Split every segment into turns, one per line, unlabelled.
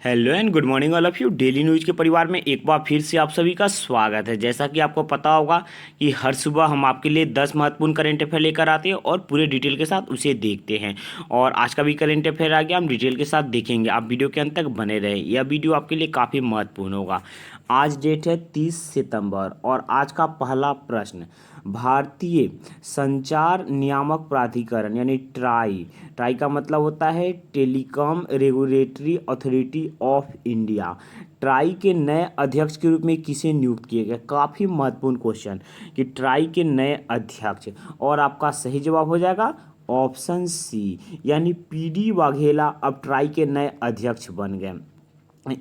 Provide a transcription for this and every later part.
Hello and good morning all of you. Daily news के परिवार में एक बार फिर से आप सभी का स्वागत है। जैसा कि आपको पता होगा कि हर सुबह हम आपके लिए 10 महत्वपूर्ण करंट अफेयर लेकर आते हैं और पूरे डिटेल के साथ उसे देखते हैं। और आज का भी करंट अफेयर आ गया, हम डिटेल के साथ देखेंगे। आप वीडियो के अंत तक बने रहें, यह वीडियो आपके लिए काफ़ी महत्वपूर्ण होगा। आज डेट है 30 सितंबर और आज का पहला प्रश्न, भारतीय संचार नियामक प्राधिकरण यानी ट्राई, ट्राई का मतलब होता है telecom regulatory authority of India, try के नए अध्यक्ष के रूप में किसे नियुक्त किया गया। काफ़ी महत्वपूर्ण क्वेश्चन कि ट्राई के नए अध्यक्ष, और आपका सही जवाब हो जाएगा ऑप्शन सी यानी पीडी वाघेला अब ट्राई के नए अध्यक्ष बन गए।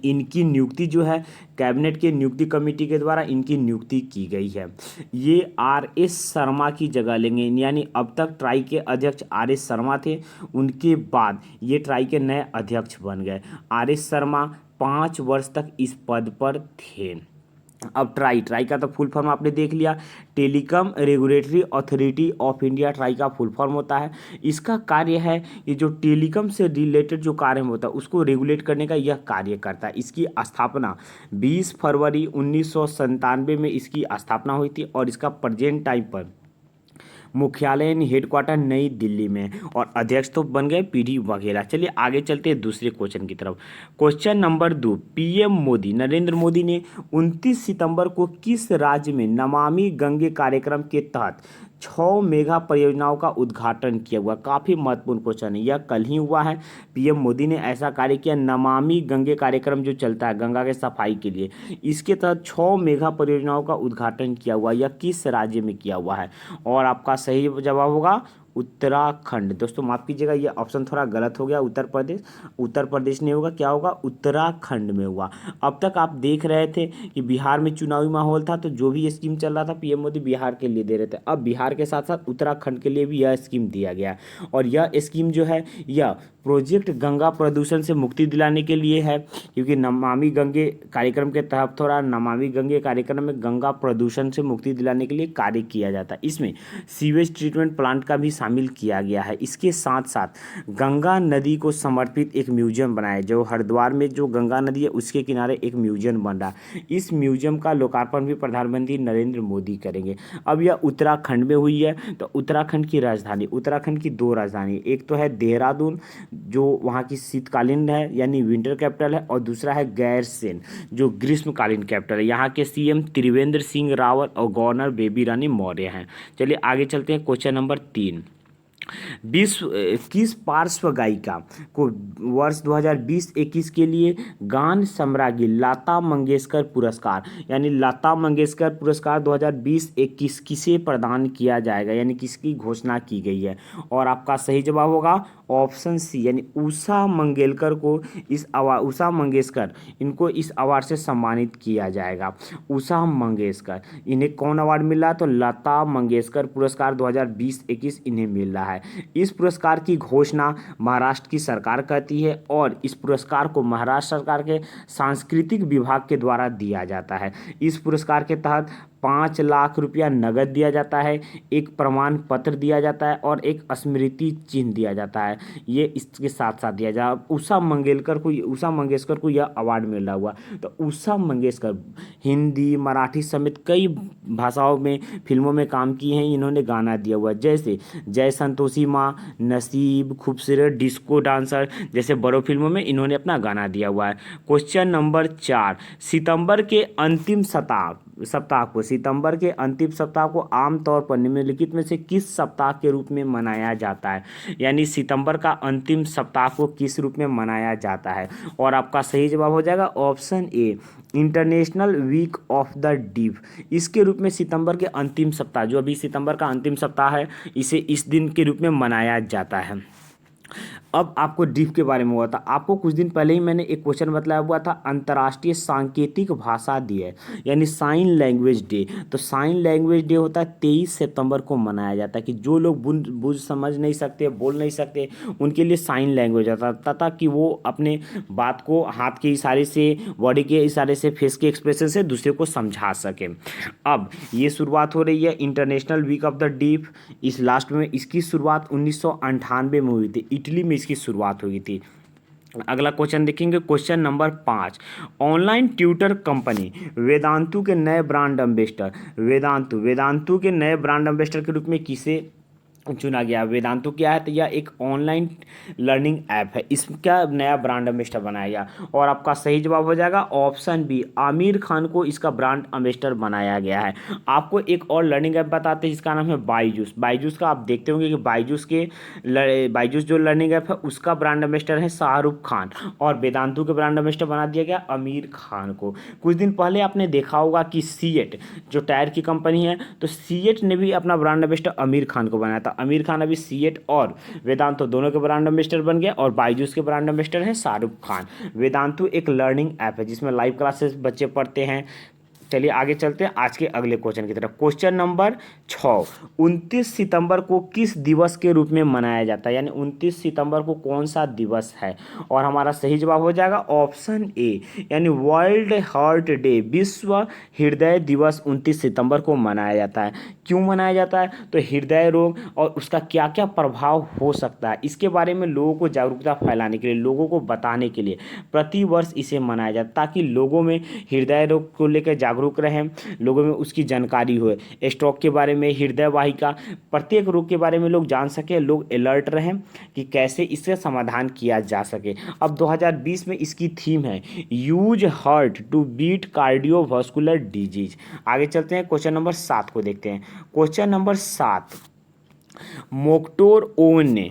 इनकी नियुक्ति जो है कैबिनेट के नियुक्ति कमेटी के द्वारा इनकी नियुक्ति की गई है। ये आर एस शर्मा की जगह लेंगे, यानी अब तक ट्राई के अध्यक्ष आर एस शर्मा थे, उनके बाद ये ट्राई के नए अध्यक्ष बन गए। आर एस शर्मा 5 वर्ष तक इस पद पर थे। अब ट्राई, ट्राई का तो फुल फॉर्म आपने देख लिया, telecom regulatory authority of India try का फुल फॉर्म होता है। इसका कार्य है ये जो टेलीकॉम से रिलेटेड जो कार्य होता है उसको रेगुलेट करने का यह कार्य करता है। इसकी स्थापना 20 फरवरी 1997 में इसकी स्थापना हुई थी और इसका प्रेजेंट टाइम पर मुख्यालय यानी हेडक्वार्टर नई दिल्ली में, और अध्यक्ष तो बन गए पीडी वाघेला। चलिए आगे चलते हैं दूसरे क्वेश्चन की तरफ। Question number 2, PM Modi Narendra Modi ने 29 सितंबर को किस राज्य में नमामि गंगे कार्यक्रम के तहत 6 मेगा परियोजनाओं का उद्घाटन किया हुआ। काफ़ी महत्वपूर्ण क्वेश्चन है, यह कल ही हुआ है। पीएम मोदी ने ऐसा कार्य किया, नमामि गंगे कार्यक्रम जो चलता है गंगा के सफाई के लिए, इसके तहत 6 मेगा परियोजनाओं का उद्घाटन किया हुआ। यह किस राज्य में किया हुआ है, और आपका सही जवाब होगा उत्तराखंड। दोस्तों माफ कीजिएगा, ये ऑप्शन थोड़ा गलत हो गया, उत्तर प्रदेश, उत्तर प्रदेश नहीं होगा, क्या होगा, उत्तराखंड में हुआ। अब तक आप देख रहे थे कि बिहार में चुनावी माहौल था तो जो भी स्कीम चल रहा था पीएम मोदी बिहार के लिए दे रहे थे। अब बिहार के साथ साथ उत्तराखंड के लिए भी यह स्कीम दिया गया, और यह स्कीम जो है यह प्रोजेक्ट गंगा प्रदूषण से मुक्ति दिलाने के लिए है, क्योंकि नमामि गंगे कार्यक्रम के तहत थोड़ा नमामि गंगे कार्यक्रम में गंगा प्रदूषण से मुक्ति दिलाने के लिए कार्य किया जाता है। इसमें सीवेज ट्रीटमेंट प्लांट का भी शामिल किया गया है। इसके साथ साथ गंगा नदी को समर्पित एक म्यूजियम बनाया, जो हरिद्वार में जो गंगा नदी है उसके किनारे एक म्यूजियम बन रहा है। इस म्यूजियम का लोकार्पण भी प्रधानमंत्री नरेंद्र मोदी करेंगे। अब यह उत्तराखंड में हुई है, तो उत्तराखंड की राजधानी, उत्तराखंड की 2 राजधानी, एक तो है देहरादून जो वहाँ की शीतकालीन है यानी विंटर कैपिटल है, और दूसरा है गैरसेन जो ग्रीष्मकालीन कैपिटल है। यहाँ के सीएम त्रिवेंद्र सिंह रावत और गवर्नर बेबी रानी मौर्य हैं। चलिए आगे चलते हैं। क्वेश्चन नंबर 3, विश्व किस पार्श्व गायिका को वर्ष 2020-21 के लिए गान सम्राज्ञी लता मंगेशकर पुरस्कार यानी लता मंगेशकर पुरस्कार 2020-21 किसे प्रदान किया जाएगा, यानी किसकी घोषणा की गई है, और आपका सही जवाब होगा ऑप्शन सी यानी उषा मंगेशकर को इस अवार्ड, उषा मंगेशकर इनको इस अवार्ड से सम्मानित किया जाएगा। उषा मंगेशकर, इन्हें कौन अवार्ड मिल रहा है, तो लता मंगेशकर पुरस्कार 2020-21 इन्हें मिल रहा है। इस पुरस्कार की घोषणा महाराष्ट्र की सरकार करती है, और इस पुरस्कार को महाराष्ट्र सरकार के सांस्कृतिक विभाग के द्वारा दिया जाता है। इस पुरस्कार के तहत 5 लाख रुपया नगद दिया जाता है, एक प्रमाण पत्र दिया जाता है और एक स्मृति चिन्ह दिया जाता है। ये इसके साथ साथ दिया जाए। उषा मंगेशकर को यह अवार्ड मिला हुआ, तो उषा मंगेशकर हिंदी मराठी समेत कई भाषाओं में फिल्मों में काम किए हैं, इन्होंने गाना दिया हुआ है, जैसे जय संतोषी माँ, नसीब, खूबसूरत, डिस्को डांसर जैसे बड़ों फिल्मों में इन्होंने अपना गाना दिया हुआ है। क्वेश्चन नंबर 4, सितंबर के अंतिम सप्ताह को आमतौर पर निम्नलिखित में से किस सप्ताह के रूप में मनाया जाता है, यानी सितंबर का अंतिम सप्ताह को किस रूप में मनाया जाता है, और आपका सही जवाब हो जाएगा option A international week of the deaf. इसके रूप में सितंबर के अंतिम सप्ताह, जो अभी सितंबर का अंतिम सप्ताह है, इसे इस दिन के रूप में मनाया जाता है। अब आपको डीफ के बारे में हुआ था, आपको कुछ दिन पहले ही मैंने एक क्वेश्चन बताया हुआ था, अंतर्राष्ट्रीय सांकेतिक भाषा दिवस यानी साइन लैंग्वेज डे। तो साइन लैंग्वेज डे होता है 23 सितंबर को मनाया जाता है, कि जो लोग बुझ समझ नहीं सकते, बोल नहीं सकते, उनके लिए साइन लैंग्वेज होता है, तथा कि वो अपने बात को हाथ के इशारे से, बॉडी के इशारे से, फेस के एक्सप्रेशन से दूसरे को समझा सके। अब ये शुरुआत हो रही है international week of the deaf, इस लास्ट में इसकी शुरुआत 1998 में हुई थी, इटली में इसकी शुरुआत हुई थी। अगला क्वेश्चन देखेंगे, question number 5। Online tutor company Vedantu के नए ब्रांड एम्बेसडर, वेदांतु के नए ब्रांड एम्बेसडर के रूप में किसे चुना गया? वेदांतु क्या है? तो यह एक ऑनलाइन लर्निंग ऐप है, इसका नया ब्रांड एम्बेसडर बनाया गया। और आपका सही जवाब हो जाएगा ऑप्शन बी, आमिर खान को इसका ब्रांड एम्बेसडर बनाया गया है। आपको एक और लर्निंग ऐप बताते हैं जिसका नाम है बायजूस। बायजूस का आप देखते होंगे कि बायजूस जो लर्निंग ऐप है उसका ब्रांड एम्बेसडर है शाहरुख खान, और वेदांतु के ब्रांड एम्बेसडर बना दिया गया आमिर खान को। कुछ दिन पहले आपने देखा होगा कि सीएट जो टायर की कंपनी है, तो सीएट ने भी अपना ब्रांड एम्बेसडर आमिर खान को बनाया था। आमिर खान अभी सीएट और वेदांतु दोनों के ब्रांड एम्बेसडर बन गया, और बायजूस के ब्रांड एम्बेसडर है शाहरुख खान। वेदांतु एक लर्निंग ऐप है जिसमें लाइव क्लासेस बच्चे पढ़ते हैं। चलिए आगे चलते हैं आज के अगले क्वेश्चन की तरफ। Question number 6। 29 सितंबर को किस दिवस के रूप में मनाया जाता है? यानी 29 सितंबर को कौन सा दिवस है? और हमारा सही जवाब हो जाएगा ऑप्शन ए, यानी वर्ल्ड हार्ट डे, विश्व हृदय दिवस 29 सितंबर को मनाया जाता है। क्यों मनाया जाता है? तो हृदय रोग और उसका क्या क्या प्रभाव हो सकता है, इसके बारे में लोगों को जागरूकता फैलाने के लिए, लोगों को बताने के लिए प्रतिवर्ष इसे मनाया जाता है, ताकि लोगों में हृदय रोग को लेकर जागरूक रहें, लोगों में उसकी जानकारी हो, स्ट्रोक के बारे में, हृदय वाहिका, प्रत्येक रोग के बारे में लोग जान सके, लोग अलर्ट रहें कि कैसे इसका समाधान किया जा सके। अब 2020 में इसकी थीम है use heart to beat cardiovascular disease. आगे चलते हैं, क्वेश्चन नंबर 7 को देखते हैं। Question number 7। मोक्टोर ओने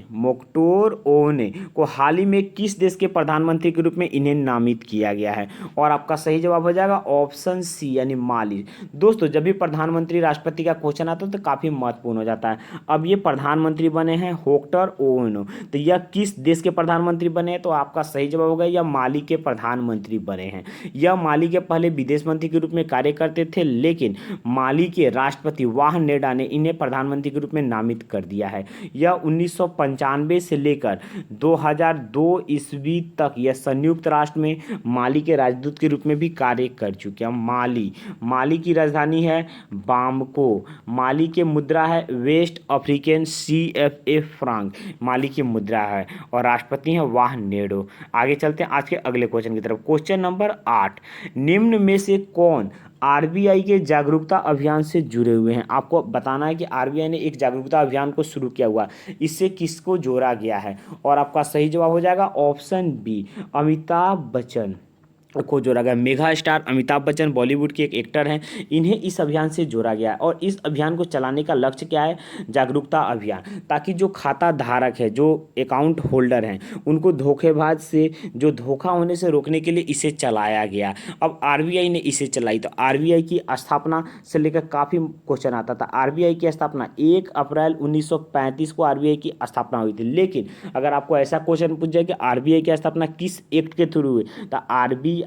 को हाल ही में किस देश के प्रधानमंत्री के रूप में इन्हें नामित किया गया है? और आपका सही जवाब हो जाएगा ऑप्शन सी, यानी माली। दोस्तों, जब भी प्रधानमंत्री राष्ट्रपति का क्वेश्चन आता है तो काफ़ी महत्वपूर्ण हो जाता है। अब ये प्रधानमंत्री बने हैं होक्टर ओनो, तो यह किस देश के प्रधानमंत्री बने हैं? तो आपका सही जवाब होगा यह माली के प्रधानमंत्री बने हैं। यह माली के पहले विदेश मंत्री के रूप में कार्य करते थे, लेकिन माली के राष्ट्रपति वाह नेडा ने इन्हें प्रधानमंत्री के रूप में नामित कर दिया है। यह 1995 से लेकर 2002 ईस्वी तक यह संयुक्त राष्ट्र में माली के राजदूत के रूप में भी कार्य कर चुके हैं। माली की राजधानी है बामको। माली की मुद्रा है वेस्ट अफ्रीकन CFA फ्रांक, माली की मुद्रा है, और राष्ट्रपति हैं वाह नेडो। आगे चलते हैं आज के अगले क्वेश्चन की तरफ। Question number 8। निम्न में से कौन आरबीआई के जागरूकता अभियान से जुड़े हुए हैं? आपको बताना है कि आरबीआई ने एक जागरूकता अभियान को शुरू किया हुआ, इससे किसको जोड़ा गया है? और आपका सही जवाब हो जाएगा ऑप्शन बी, अमिताभ बच्चन को जोड़ा गया। मेगा स्टार अमिताभ बच्चन बॉलीवुड के एक एक्टर हैं, इन्हें इस अभियान से जोड़ा गया है। और इस अभियान को चलाने का लक्ष्य क्या है? जागरूकता अभियान, ताकि जो खाता धारक है, जो अकाउंट होल्डर हैं, उनको धोखेबाज से, जो धोखा होने से रोकने के लिए इसे चलाया गया। अब आरबीआई ने इसे चलाई, तो आरबीआई की स्थापना से लेकर काफ़ी क्वेश्चन आता था। आरबीआई की स्थापना 1 अप्रैल 1935 को आरबीआई की स्थापना हुई थी। लेकिन अगर आपको ऐसा क्वेश्चन पूछ जाए कि आरबीआई की स्थापना किस एक्ट के थ्रू हुई, तो आरबीआई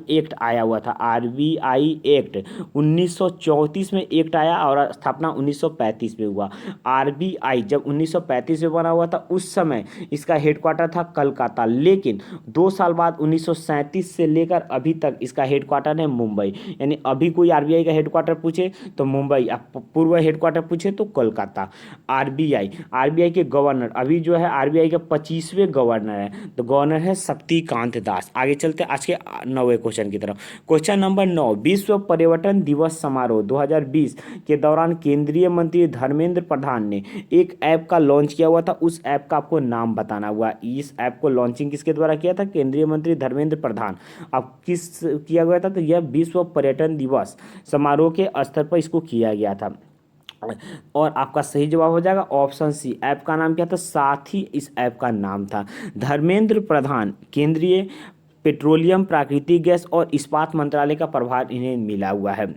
एक्ट आया हुआ था। आरबीआई एक्ट 1934 में एक्ट आया और स्थापना 1935 में हुआ। आरबीआई जब 1935 में बना हुआ था, उस समय इसका हेडक्वार्टर था कलकत्ता, लेकिन 2 साल बाद 1937 से लेकर अभी तक इसका हेडक्वार्टर है मुंबई। यानी अभी कोई आरबीआई का हेडक्वार्टर पूछे तो मुंबई, पूर्व हेडक्वार्टर पूछे तो कोलकाता। आरबीआई के गवर्नर अभी जो है आरबीआई के 25वें गवर्नर है, तो गवर्नर है शक्तिकांत दास। आगे चलते आज के 9वें क्वेश्चन की तरफ। Question number 9। विश्व पर्यटन दिवस समारोह 2020 के दौरान केंद्रीय मंत्री धर्मेंद्र प्रधान ने एक ऐप का लॉन्च किया हुआ था, उस ऐप का आपको नाम बताना हुआ। इस ऐप को लॉन्चिंग किसके द्वारा किया था? केंद्रीय मंत्री धर्मेंद्र प्रधान। अब किस किया गया था? तो यह विश्व पर्यटन दिवस समारोह के स्तर पर इसको किया गया था। और आपका सही जवाब हो जाएगा ऑप्शन सी, ऐप का नाम क्या था? साथ ही इस ऐप का नाम था धर्मेंद्र प्रधान। केंद्रीय पेट्रोलियम, प्राकृतिक गैस और इस्पात मंत्रालय का प्रभार इन्हें मिला हुआ है।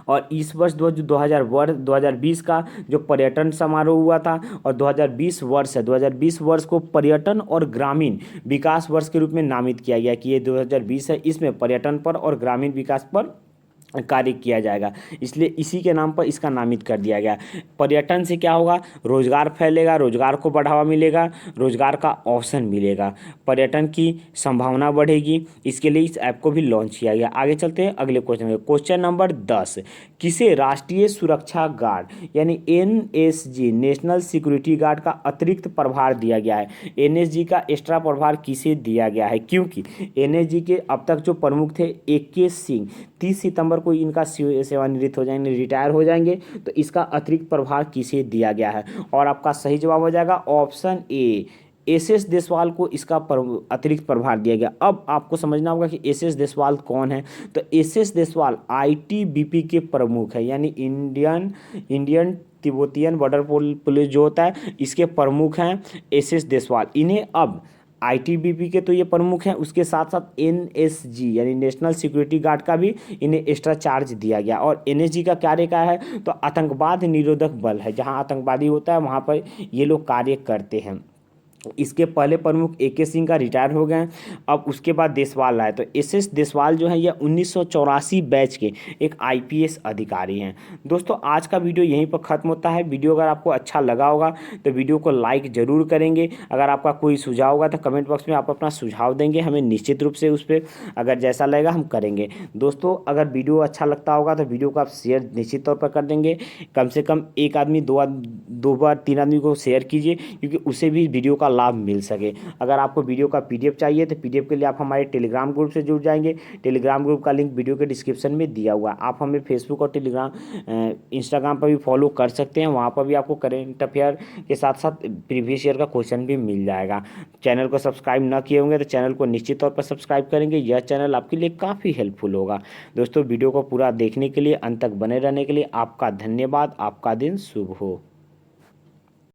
और इस वर्ष 2020 का जो पर्यटन समारोह हुआ था, और 2020 वर्ष है, 2020 वर्ष को पर्यटन और ग्रामीण विकास वर्ष के रूप में नामित किया गया कि ये 2020 है, इसमें पर्यटन पर और ग्रामीण विकास पर कार्य किया जाएगा, इसलिए इसी के नाम पर इसका नामित कर दिया गया। पर्यटन से क्या होगा, रोजगार फैलेगा, रोजगार को बढ़ावा मिलेगा, रोजगार का ऑप्शन मिलेगा, पर्यटन की संभावना बढ़ेगी। इसके लिए इस ऐप को भी लॉन्च किया गया। आगे चलते हैं अगले क्वेश्चन में। क्वेश्चन नंबर 10, किसे राष्ट्रीय सुरक्षा गार्ड यानी NSG नेशनल सिक्योरिटी गार्ड का अतिरिक्त प्रभार दिया गया है? NSG का एक्स्ट्रा प्रभार किसे दिया गया है? क्योंकि NSG के अब तक जो प्रमुख थे AK सिंह 30 सितंबर को इनका सेवानिवृत्त हो जाएंगे, रिटायर हो जाएंगे, तो इसका अतिरिक्त प्रभार किसे दिया गया है? और आपका सही जवाब हो जाएगा ऑप्शन ए, SS देशवाल को इसका अतिरिक्त प्रभार दिया गया। अब आपको समझना होगा कि SS देशवाल कौन है। तो SS देशवाल ITBP के प्रमुख है, यानी इंडियन तिब्बतियन बॉर्डर पुलिस जो होता है, इसके प्रमुख हैं SS देशवाल। इन्हें अब ITBP के तो ये प्रमुख हैं, उसके साथ साथ NSG यानी नेशनल सिक्योरिटी गार्ड का भी इन्हें एक्स्ट्रा चार्ज दिया गया। और NSG का कार्य क्या है, तो आतंकवाद निरोधक बल है, जहां आतंकवादी होता है वहां पर ये लोग कार्य करते हैं। इसके पहले प्रमुख AK सिंह का रिटायर हो गए, अब उसके बाद देशवाल आए। तो SS देशवाल जो है ये 1984 बैच के एक IPS अधिकारी हैं। दोस्तों आज का वीडियो यहीं पर ख़त्म होता है। वीडियो अगर आपको अच्छा लगा होगा तो वीडियो को लाइक ज़रूर करेंगे। अगर आपका कोई सुझाव होगा तो कमेंट बॉक्स में आप अपना सुझाव देंगे, हमें निश्चित रूप से उस पर अगर जैसा लगेगा हम करेंगे। दोस्तों अगर वीडियो अच्छा लगता होगा तो वीडियो को आप शेयर निश्चित तौर पर कर देंगे। कम से कम एक आदमी, दो बार 3 आदमी को शेयर कीजिए, क्योंकि उसे भी वीडियो का लाभ मिल सके। अगर आपको वीडियो का PDF चाहिए तो PDF के लिए आप हमारे टेलीग्राम ग्रुप से जुड़ जाएंगे। टेलीग्राम ग्रुप का लिंक वीडियो के डिस्क्रिप्शन में दिया हुआ है। आप हमें फेसबुक और टेलीग्राम इंस्टाग्राम पर भी फॉलो कर सकते हैं, वहाँ पर भी आपको करेंट अफेयर के साथ साथ प्रीवियस ईयर का क्वेश्चन भी मिल जाएगा। चैनल को सब्सक्राइब ना किए होंगे तो चैनल को निश्चित तौर पर सब्सक्राइब करेंगे, यह चैनल आपके लिए काफ़ी हेल्पफुल होगा। दोस्तों वीडियो को पूरा देखने के लिए, अंत तक बने रहने के लिए आपका धन्यवाद। आपका दिन शुभ हो।